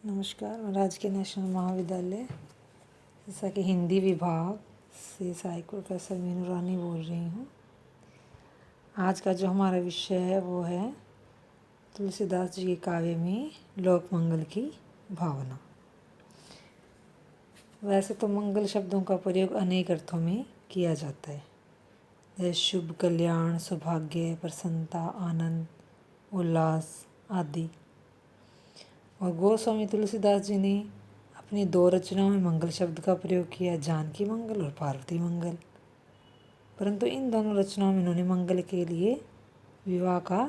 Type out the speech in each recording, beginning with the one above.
नमस्कार, मैं राजकीय नेशनल महाविद्यालय जैसा कि हिंदी विभाग से सहायक प्रोफेसर मीनू रानी बोल रही हूँ। आज का जो हमारा विषय है वो है तुलसीदास जी के काव्य में लोक मंगल की भावना। वैसे तो मंगल शब्दों का प्रयोग अनेक अर्थों में किया जाता है, जैसे शुभ, कल्याण, सौभाग्य, प्रसन्नता, आनंद, उल्लास आदि। और गोस्वामी तुलसीदास जी ने अपनी दो रचनाओं में मंगल शब्द का प्रयोग किया, जानकी मंगल और पार्वती मंगल। परंतु इन दोनों रचनाओं में इन्होंने मंगल के लिए विवाह का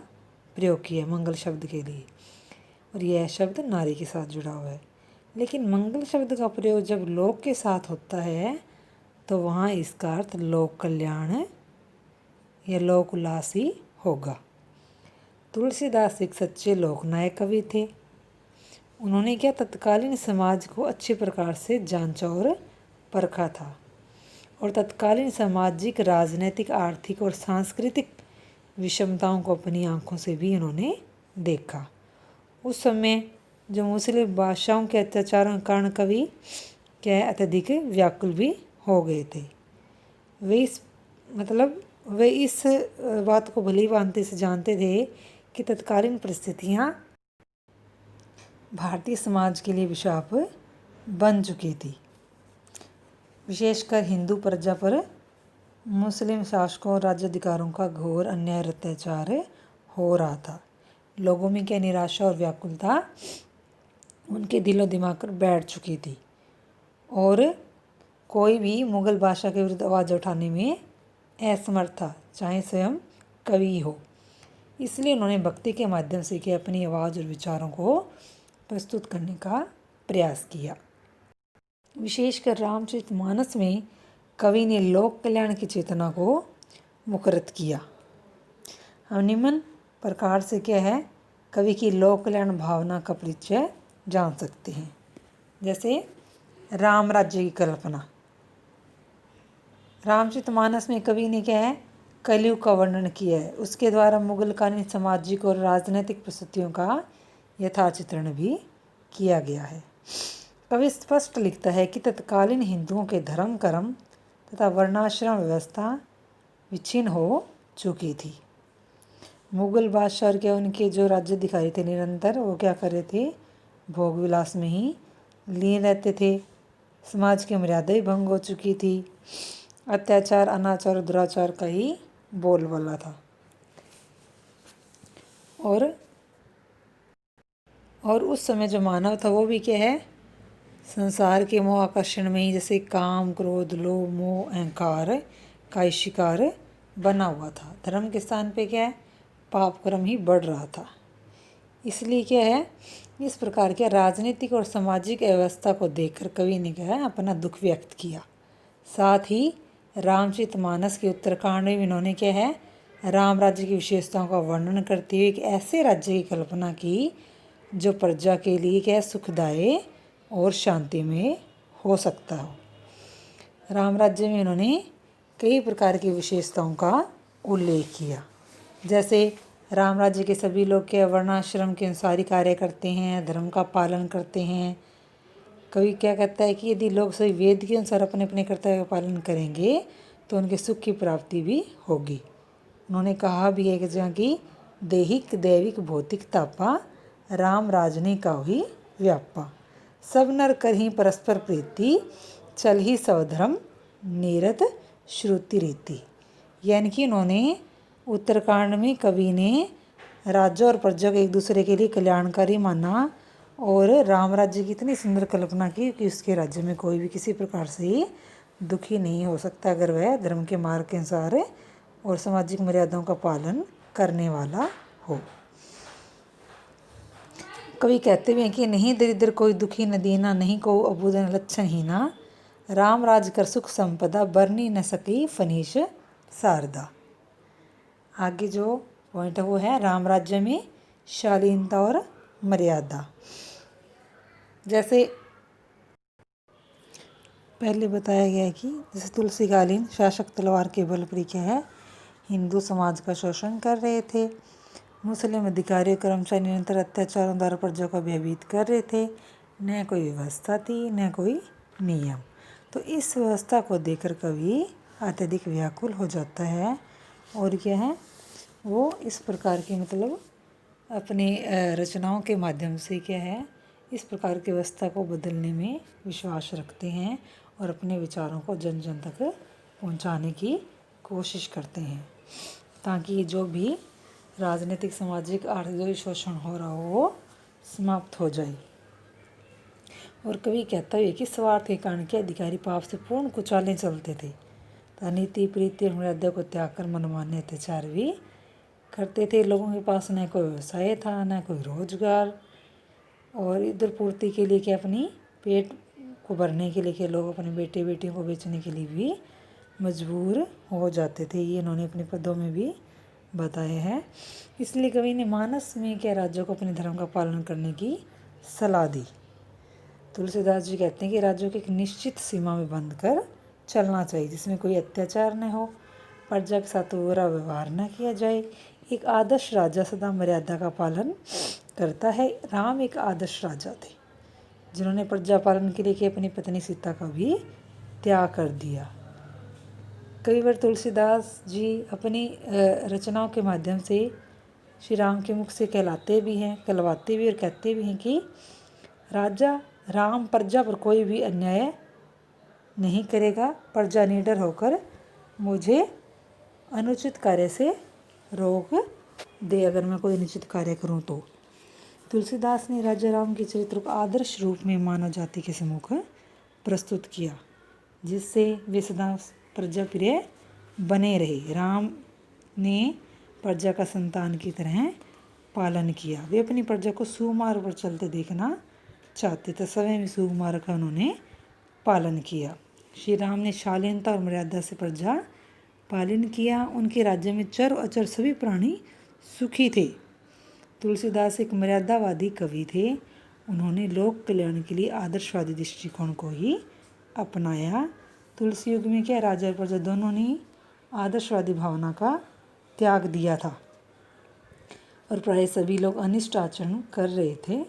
प्रयोग किया, मंगल शब्द के लिए, और यह शब्द नारी के साथ जुड़ा हुआ है। लेकिन मंगल शब्द का प्रयोग जब लोक के साथ होता है तो वहाँ इसका अर्थ लोक कल्याण या लोक उल्लास ही होगा। तुलसीदास एक सच्चे लोकनायक कवि थे। उन्होंने क्या तत्कालीन समाज को अच्छे प्रकार से जांचा और परखा था, और तत्कालीन सामाजिक, राजनीतिक, आर्थिक और सांस्कृतिक विषमताओं को अपनी आंखों से भी उन्होंने देखा। उस समय जो मुस्लिम बादशाहों के अत्याचारों के कारण कवि क्या अत्यधिक व्याकुल भी हो गए थे। वे इस बात को भली भांति से जानते थे कि तत्कालीन परिस्थितियाँ भारतीय समाज के लिए विशाप बन चुकी थी। विशेषकर हिंदू प्रजा पर मुस्लिम शासकों और राज्याधिकारों का घोर अन्याय और अत्याचार हो रहा था। लोगों में क्या निराशा और व्याकुलता उनके दिलो दिमाग पर बैठ चुकी थी, और कोई भी मुगल बादशाह के विरुद्ध आवाज़ उठाने में असमर्थ था, चाहे स्वयं कवि हो। इसलिए उन्होंने भक्ति के माध्यम से कि अपनी आवाज़ और विचारों को प्रस्तुत करने का प्रयास किया। विशेषकर रामचरितमानस में कवि ने लोक कल्याण की चेतना को मुखरित किया। हम निम्न प्रकार से क्या है कवि की लोक कल्याण भावना का परिचय जान सकते हैं। जैसे राम राज्य की कल्पना। रामचरितमानस में कवि ने क्या है कलयुग का वर्णन किया है। उसके द्वारा मुगलकालीन सामाजिक और राजनीतिक परिस्थितियों का यथाचित्रण भी किया गया है। कवि स्पष्ट लिखता है कि तत्कालीन हिंदुओं के धर्म, कर्म तथा वर्णाश्रम व्यवस्था विच्छिन्न हो चुकी थी। मुगल बादशाह और क्या उनके जो राज्याधिकारी थे निरंतर वो क्या कर रहे थे, भोग विलास में ही लीन रहते थे। समाज की मर्यादाएं भंग हो चुकी थी। अत्याचार, अनाचार और दुराचार का ही बोलबाला था। और उस समय जो मानव था वो भी क्या है संसार के मोह आकर्षण में ही, जैसे काम, क्रोध, लोभ, मोह, अहंकार का ही शिकार बना हुआ था। धर्म के स्थान पे क्या है पाप कर्म ही बढ़ रहा था। इसलिए क्या है इस प्रकार के राजनीतिक और सामाजिक व्यवस्था को देखकर कवि ने क्या है अपना दुख व्यक्त किया। साथ ही रामचरितमानस के उत्तरकांड में इन्होंने क्या है राम राज्य की विशेषताओं का वर्णन करते हुए एक ऐसे राज्य की कल्पना की जो प्रजा के लिए क्या सुखदायी और शांति में हो सकता हो। राम राज्य में इन्होंने कई प्रकार की विशेषताओं का उल्लेख किया। जैसे राम राज्य के सभी लोग के वर्णाश्रम के अनुसार ही कार्य करते हैं, धर्म का पालन करते हैं। कवि क्या कहता है कि यदि लोग सभी वेद के अनुसार अपने अपने कर्तव्य का पालन करेंगे तो उनके सुख की प्राप्ति भी होगी। उन्होंने कहा भी है कि जहाँ की देहिक दैविक भौतिक तापा राम राजने का ही व्यापा, सब नर कर ही परस्पर प्रीति, चल ही स्वधर्म नीरत श्रुति रीति। यानी कि उन्होंने उत्तरकांड में कवि ने राज्य और प्रजा को एक दूसरे के लिए कल्याणकारी माना, और राम राज्य की इतनी सुंदर कल्पना की कि उसके राज्य में कोई भी किसी प्रकार से दुखी नहीं हो सकता अगर वह धर्म के मार्ग के अनुसार और सामाजिक मर्यादाओं का पालन करने वाला हो। कवि कहते भी हैं कि नहीं दरिद्र कोई दुखी न दीना, नहीं को अबूझ न लक्षणहीना, राम राज कर सुख संपदा, बरनी न सकी फनीश शारदा। आगे जो पॉइंट है वो है राम राज्य में शालीनता और मर्यादा। जैसे पहले बताया गया है कि जैसे तुलसीकालीन शासक तलवार के बल पर क्या है हिंदू समाज का शोषण कर रहे थे। मुस्लिम अधिकारी कर्मचारी निरंतर अत्याचारों द्वारा प्रजा को भयभीत कर रहे थे। न कोई व्यवस्था थी न कोई नियम। तो इस व्यवस्था को देखकर कवि अत्यधिक व्याकुल हो जाता है और क्या है वो इस प्रकार के मतलब अपने रचनाओं के माध्यम से क्या है इस प्रकार की व्यवस्था को बदलने में विश्वास रखते हैं और अपने विचारों को जन जन तक पहुंचाने की कोशिश करते हैं ताकि जो भी राजनीतिक सामाजिक आर्थिक जो शोषण हो रहा हो वो समाप्त हो जाए। और कवि कहता है कि स्वार्थ के कारण के अधिकारी पाप से पूर्ण कुचाले चलते थे तथा नीति प्रीति और मर्यादा को त्याग कर मनमाने अत्याचार भी करते थे। लोगों के पास न कोई व्यवसाय था न कोई रोजगार और इधर पूर्ति के लिए क्या अपनी पेट को भरने के लिए क्या लोग अपने बेटे बेटियों को बेचने के लिए भी मजबूर हो जाते थे। ये इन्होंने अपने पदों में भी बताया है। इसलिए कवि ने मानस में क्या राज्यों को अपने धर्म का पालन करने की सलाह दी। तुलसीदास जी कहते हैं कि राज्यों को एक निश्चित सीमा में बंद कर चलना चाहिए जिसमें कोई अत्याचार न हो, प्रजा के साथ बुरा व्यवहार न किया जाए। एक आदर्श राजा सदा मर्यादा का पालन करता है। राम एक आदर्श राजा थे जिन्होंने प्रजा पालन के लिए अपनी पत्नी सीता का भी त्याग कर दिया। कई बार तुलसीदास जी अपनी रचनाओं के माध्यम से श्री राम के मुख से कहलाते भी हैं कहलवाते भी और कहते भी हैं कि राजा राम प्रजा पर कोई भी अन्याय नहीं करेगा, प्रजा निडर होकर मुझे अनुचित कार्य से रोक दे अगर मैं कोई अनुचित कार्य करूं तो। तुलसीदास ने राजा राम के चरित्र को आदर्श रूप में मानव जाति के सम्मुख प्रस्तुत किया जिससे वे सदा प्रजा प्रिय बने रहे। राम ने प्रजा का संतान की तरह पालन किया। वे अपनी प्रजा को सुमार्ग पर चलते देखना चाहते थे, स्वयं भी सुमार्ग का उन्होंने पालन किया। श्री राम ने शालीनता और मर्यादा से प्रजा पालन किया। उनके राज्य में चर और अचर सभी प्राणी सुखी थे। तुलसीदास एक मर्यादावादी कवि थे। उन्होंने लोक कल्याण के लिए आदर्शवादी दृष्टिकोण को ही अपनाया। तुलसी युग में क्या राजा और प्रजा दोनों ने आदर्शवादी भावना का त्याग दिया था और प्राय सभी लोग अनिष्ट आचरण कर रहे थे।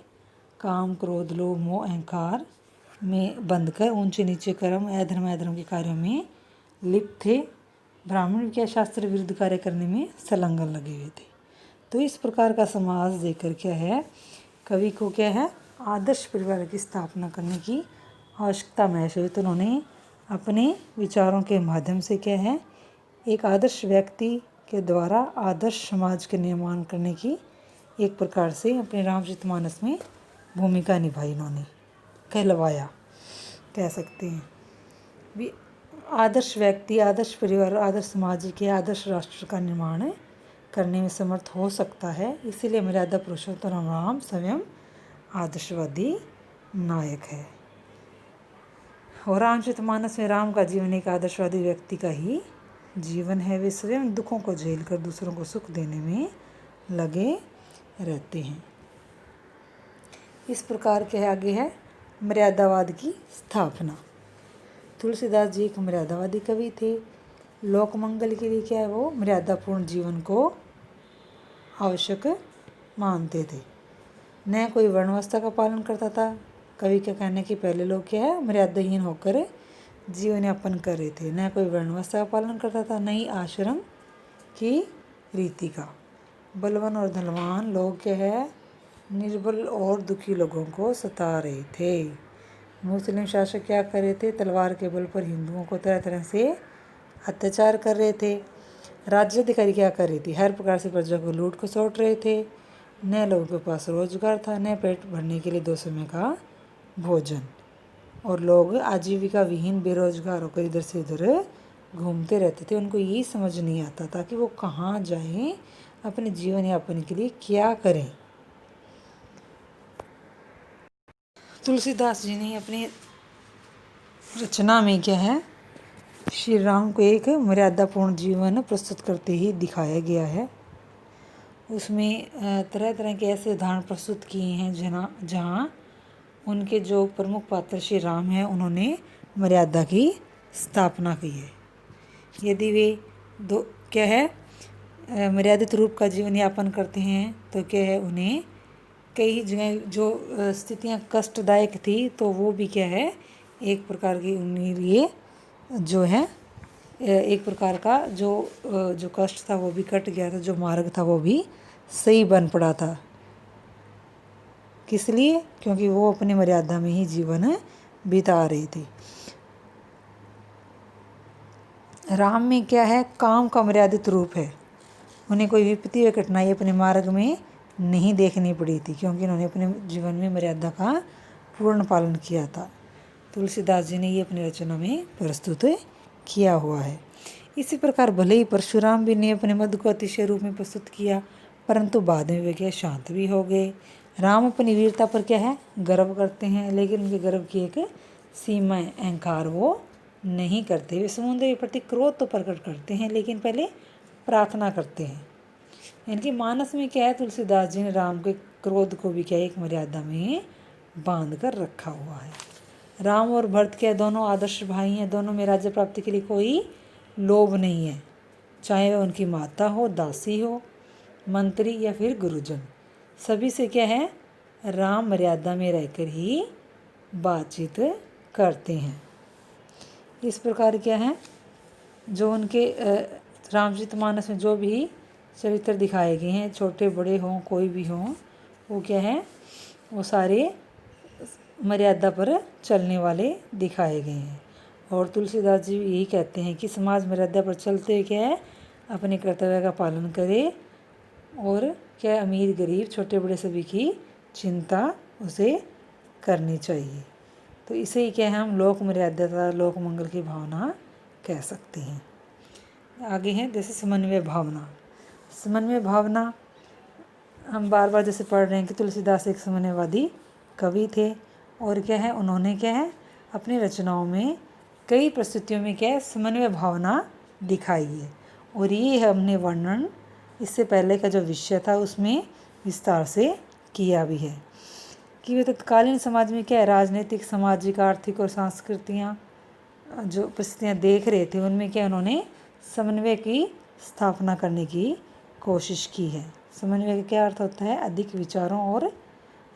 काम क्रोध लोभ मोह अहंकार में बंद कर ऊंचे नीचे कर्म अधर्म के कार्यों में लिप्त थे। ब्राह्मण क्या शास्त्र विरुद्ध कार्य करने में संलग्न लगे हुए थे। तो इस प्रकार का समाज देखकर क्या है कवि को क्या है आदर्श परिवार की स्थापना करने की आवश्यकता महसूस हुई। तो उन्होंने अपने विचारों के माध्यम से क्या है एक आदर्श व्यक्ति के द्वारा आदर्श समाज के निर्माण करने की एक प्रकार से अपने रामचरितमानस में भूमिका निभाई। इन्होंने कहलवाया कह सकते हैं भी आदर्श व्यक्ति आदर्श परिवार आदर्श समाज के आदर्श राष्ट्र का निर्माण करने में समर्थ हो सकता है। इसीलिए मर्यादा पुरुषोत्तम राम स्वयं आदर्शवादी नायक है। और रामचरितमानस में राम का जीवन एक आदर्शवादी व्यक्ति का ही जीवन है। वे स्वयं दुखों को झेल कर दूसरों को सुख देने में लगे रहते हैं। इस प्रकार के आगे है मर्यादावाद की स्थापना। तुलसीदास जी एक मर्यादावादी कवि थे। लोक मंगल के लिए क्या है वो मर्यादापूर्ण जीवन को आवश्यक मानते थे। न कोई वर्ण व्यवस्था का पालन करता था। कवि का कहने के पहले लोग क्या है मर्यादाहीन होकर जीवन यापन कर रहे थे। न कोई वर्ण व्यवस्था का पालन करता था न ही आश्रम की रीति का। बलवान और धनवान लोग क्या है निर्बल और दुखी लोगों को सता रहे थे। मुस्लिम शासक क्या कर रहे थे तलवार के बल पर हिंदुओं को तरह तरह से अत्याचार कर रहे थे। राज्य अधिकारी क्या कर रही थी हर प्रकार से प्रजा को लूट खसोट रहे थे। न लोगों के पास रोजगार था न पेट भरने के लिए 2 समय का भोजन और लोग आजीविका विहीन बेरोजगार होकर इधर से उधर घूमते रहते थे। उनको ये समझ नहीं आता था कि वो कहाँ जाएं अपने जीवन यापन के लिए क्या करें। तुलसीदास जी ने अपनी रचना में क्या है श्री राम को एक मर्यादापूर्ण जीवन प्रस्तुत करते ही दिखाया गया है। उसमें तरह तरह के ऐसे उदाहरण प्रस्तुत किए हैं जहाँ उनके जो प्रमुख पात्र श्री राम हैं उन्होंने मर्यादा की स्थापना की है। यदि वे दो क्या है मर्यादित रूप का जीवन यापन करते हैं तो क्या है उन्हें कई जगह जो स्थितियाँ कष्टदायक थी तो वो भी क्या है एक प्रकार की उनके लिए जो है एक प्रकार का जो कष्ट था वो भी कट गया था, जो मार्ग था वो भी सही बन पड़ा था। किस लिए? क्योंकि वो अपनी मर्यादा में ही जीवन बिता रही थी। राम में क्या है, काम का मर्यादित रूप है। उन्हें कोई विपत्ति या कठिनाई अपने मार्ग में नहीं देखनी पड़ी थी, क्योंकि उन्होंने अपने जीवन में मर्यादा का पूर्ण पालन किया था। तुलसीदास जी ने ये अपनी रचना में प्रस्तुत किया हुआ है। इसी प्रकार भले ही परशुराम भी ने अपने मद को अतिशय रूप में प्रस्तुत किया, परंतु बाद में वे क्या शांत भी हो गए। राम अपनी वीरता पर क्या है गर्व करते हैं, लेकिन उनके गर्व की एक सीमा है, अहंकार वो नहीं करते। वे समुद्र के प्रति क्रोध तो प्रकट करते हैं, लेकिन पहले प्रार्थना करते हैं। इनकी मानस में क्या है, तुलसीदास जी ने राम के क्रोध को भी क्या एक मर्यादा में बांध कर रखा हुआ है। राम और भरत क्या दोनों आदर्श भाई हैं। दोनों में राज्य प्राप्ति के लिए कोई लोभ नहीं है, चाहे वह उनकी माता हो, दासी हो, मंत्री या फिर गुरुजन। सभी से क्या है राम मर्यादा में रहकर ही बातचीत करते हैं। इस प्रकार क्या है जो उनके रामचरितमानस में जो भी चरित्र दिखाए गए हैं, छोटे बड़े हों कोई भी हों, वो क्या है वो सारे मर्यादा पर चलने वाले दिखाए गए हैं। और तुलसीदास जी यही कहते हैं कि समाज मर्यादा पर चलते हुए क्या है अपने कर्तव्य का पालन करे, और क्या अमीर गरीब छोटे बड़े सभी की चिंता उसे करनी चाहिए। तो इसे ही क्या है हम लोक मर्यादा लोक मंगल की भावना कह सकते हैं। आगे है जैसे समन्वय भावना। समन्वय भावना हम बार बार जैसे पढ़ रहे हैं कि तुलसीदास एक समन्वयवादी कवि थे, और क्या है उन्होंने क्या है अपनी रचनाओं में कई परिस्थितियों में क्या है समन्वय भावना दिखाई है। और ये हमने वर्णन इससे पहले का जो विषय था उसमें विस्तार से किया भी है कि वे तत्कालीन समाज में क्या है राजनीतिक, सामाजिक, आर्थिक और सांस्कृतिक जो परिस्थितियाँ देख रहे थे उनमें क्या उन्होंने समन्वय की स्थापना करने की कोशिश की है। समन्वय का क्या अर्थ होता है अधिक विचारों और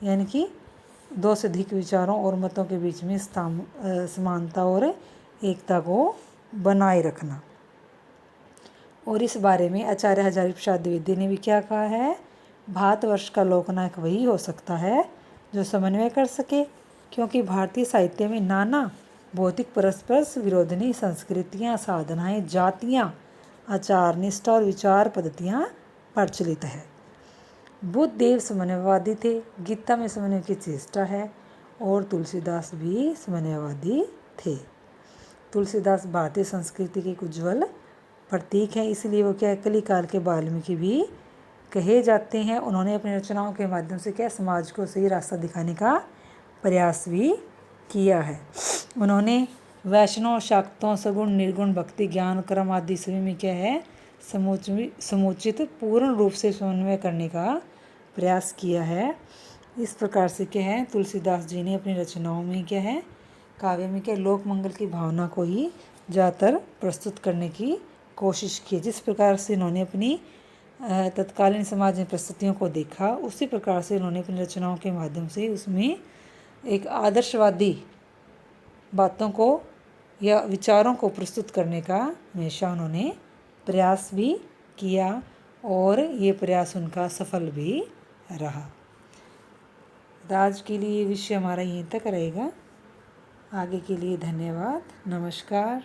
यानी कि दो से अधिक विचारों और मतों के बीच में समानता और एकता को बनाए रखना। और इस बारे में आचार्य हजारी प्रसाद द्विवेदी ने भी क्या कहा है, भारतवर्ष का लोकनायक वही हो सकता है जो समन्वय कर सके, क्योंकि भारतीय साहित्य में नाना भौतिक परस्पर विरोधी संस्कृतियाँ, साधनाएं, जातियाँ, आचार निष्ठा और विचार पद्धतियाँ प्रचलित है। बुद्ध देव समन्वयवादी थे, गीता में समन्वय की चेष्टा है, और तुलसीदास भी समन्वयवादी थे। तुलसीदास भारतीय संस्कृति के उज्ज्वल प्रतीक हैं, इसलिए वो क्या कलिकाल के वाल्मीकि भी कहे जाते हैं। उन्होंने अपनी रचनाओं के माध्यम से क्या समाज को सही रास्ता दिखाने का प्रयास भी किया है। उन्होंने वैष्णव, शाक्तों, सगुण, निर्गुण, भक्ति, ज्ञान, कर्म आदि सभी में क्या है समुचित पूर्ण रूप से समन्वय करने का प्रयास किया है। इस प्रकार से क्या है तुलसीदास जी ने अपनी रचनाओं में क्या है काव्य में क्या लोक मंगल की भावना को ही ज़्यादातर प्रस्तुत करने की कोशिश की। जिस प्रकार से इन्होंने अपनी तत्कालीन समाज में परिस्थितियों को देखा, उसी प्रकार से इन्होंने अपनी रचनाओं के माध्यम से उसमें एक आदर्शवादी बातों को या विचारों को प्रस्तुत करने का हमेशा उन्होंने प्रयास भी किया, और ये प्रयास उनका सफल भी रहा। आज के लिए विषय हमारा यहीं तक रहेगा। आगे के लिए धन्यवाद। नमस्कार।